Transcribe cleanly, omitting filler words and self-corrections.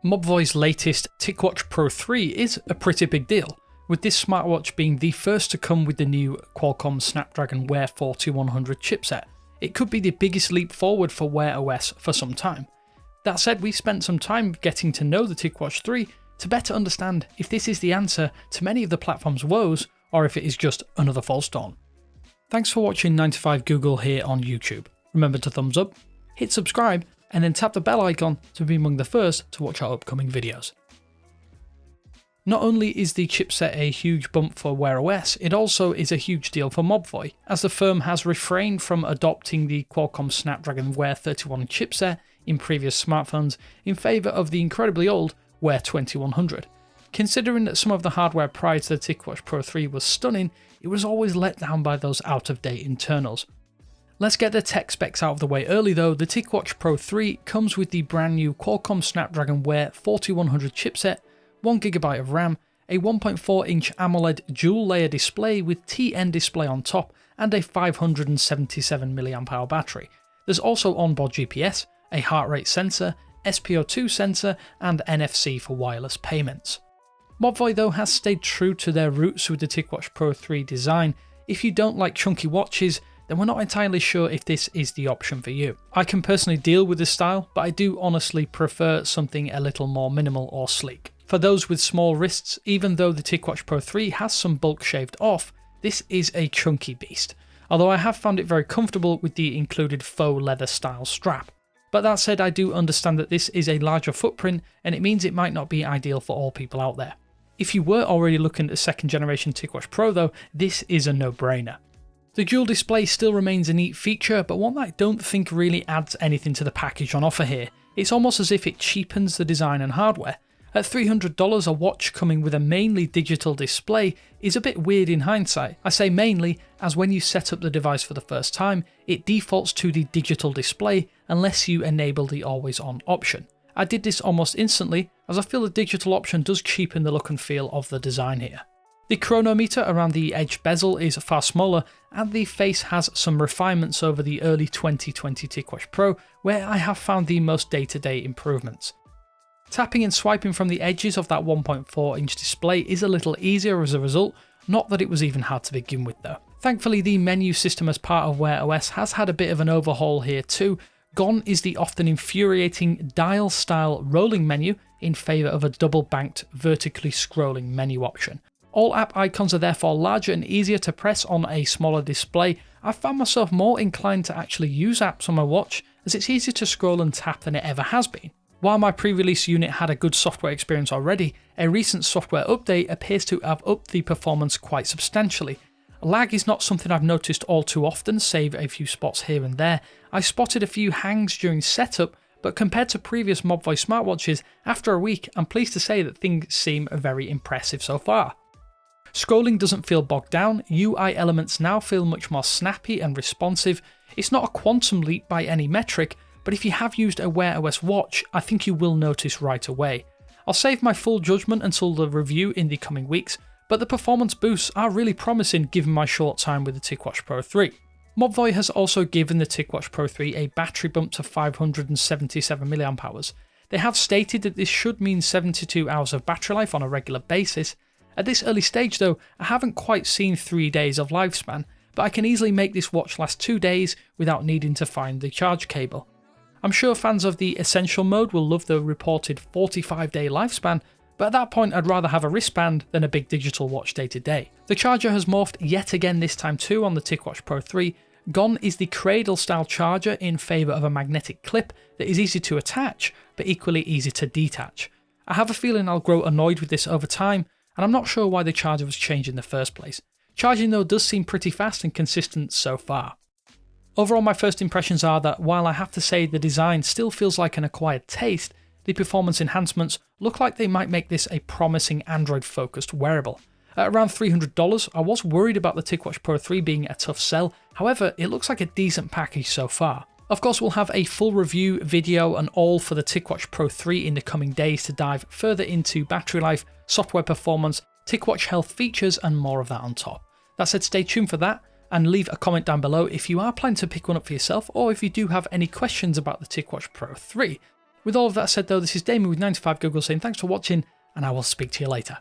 Mobvoi's latest Ticwatch Pro 3 is a pretty big deal, with this smartwatch being the first to come with the new Qualcomm Snapdragon Wear 4100 chipset. It could be the biggest leap forward for Wear OS for some time. That said, we spent some time getting to know the Ticwatch 3 to better understand if this is the answer to many of the platform's woes or if it is just another false dawn. Thanks for watching 9to5 Google here on YouTube. Remember to thumbs up, hit subscribe, and then tap the bell icon to be among the first to watch our upcoming videos. Not only is the chipset a huge bump for Wear OS, it also is a huge deal for Mobvoi, as the firm has refrained from adopting the Qualcomm Snapdragon Wear 31 chipset in previous smartphones in favour of the incredibly old Wear 2100. Considering that some of the hardware prior to the Ticwatch Pro 3 was stunning, it was always let down by those out-of-date internals. Let's get the tech specs out of the way early though. The Ticwatch Pro 3 comes with the brand new Qualcomm Snapdragon Wear 4100 chipset, 1GB of RAM, a 1.4-inch AMOLED dual-layer display with TN display on top, and a 577mAh battery. There's also onboard GPS, a heart rate sensor, SpO2 sensor, and NFC for wireless payments. Mobvoi though has stayed true to their roots with the Ticwatch Pro 3 design. If you don't like chunky watches, then we're not entirely sure if this is the option for you. I can personally deal with this style, but I do honestly prefer something a little more minimal or sleek. For those with small wrists, even though the Ticwatch Pro 3 has some bulk shaved off, this is a chunky beast, although I have found it very comfortable with the included faux leather style strap. But that said, I do understand that this is a larger footprint and it means it might not be ideal for all people out there. If you were already looking at a second generation Ticwatch Pro though, this is a no-brainer. The dual display still remains a neat feature, but one that I don't think really adds anything to the package on offer here. It's almost as if it cheapens the design and hardware. At $300, a watch coming with a mainly digital display is a bit weird in hindsight. I say mainly, as when you set up the device for the first time, it defaults to the digital display unless you enable the always on option. I did this almost instantly, as I feel the digital option does cheapen the look and feel of the design here. The chronometer around the edge bezel is far smaller, and the face has some refinements over the early 2020 Ticwatch Pro, where I have found the most day-to-day improvements. Tapping and swiping from the edges of that 1.4-inch display is a little easier as a result, not that it was even hard to begin with though. Thankfully, the menu system as part of Wear OS has had a bit of an overhaul here too. Gone is the often infuriating dial-style rolling menu in favour of a double-banked, vertically scrolling menu option. All app icons are therefore larger and easier to press on a smaller display. I found myself more inclined to actually use apps on my watch, as it's easier to scroll and tap than it ever has been. While my pre-release unit had a good software experience already, a recent software update appears to have upped the performance quite substantially. Lag is not something I've noticed all too often, save a few spots here and there. I spotted a few hangs during setup, but compared to previous Mobvoi smartwatches, after a week, I'm pleased to say that things seem very impressive so far. Scrolling doesn't feel bogged down, UI elements now feel much more snappy and responsive. It's not a quantum leap by any metric, but if you have used a Wear OS watch, I think you will notice right away. I'll save my full judgment until the review in the coming weeks, but the performance boosts are really promising given my short time with the Ticwatch Pro 3. Mobvoi has also given the Ticwatch Pro 3 a battery bump to 577mAh. They have stated that this should mean 72 hours of battery life on a regular basis. At this early stage though, I haven't quite seen 3 days of lifespan, but I can easily make this watch last 2 days without needing to find the charge cable. I'm sure fans of the Essential mode will love the reported 45-day lifespan, but at that point I'd rather have a wristband than a big digital watch day to day. The charger has morphed yet again this time too on the Ticwatch Pro 3. Gone is the cradle style charger in favour of a magnetic clip that is easy to attach, but equally easy to detach. I have a feeling I'll grow annoyed with this over time, and I'm not sure why the charger was changed in the first place. Charging though does seem pretty fast and consistent so far. Overall, my first impressions are that while I have to say the design still feels like an acquired taste, the performance enhancements look like they might make this a promising Android-focused wearable. At around $300, I was worried about the Ticwatch Pro 3 being a tough sell, however, it looks like a decent package so far. Of course, we'll have a full review, video and all for the Ticwatch Pro 3 in the coming days to dive further into battery life, software performance, Ticwatch health features and more of that on top. That said, stay tuned for that and leave a comment down below if you are planning to pick one up for yourself or if you do have any questions about the Ticwatch Pro 3. With all of that said though, this is Damien with 9to5 Google saying thanks for watching, and I will speak to you later.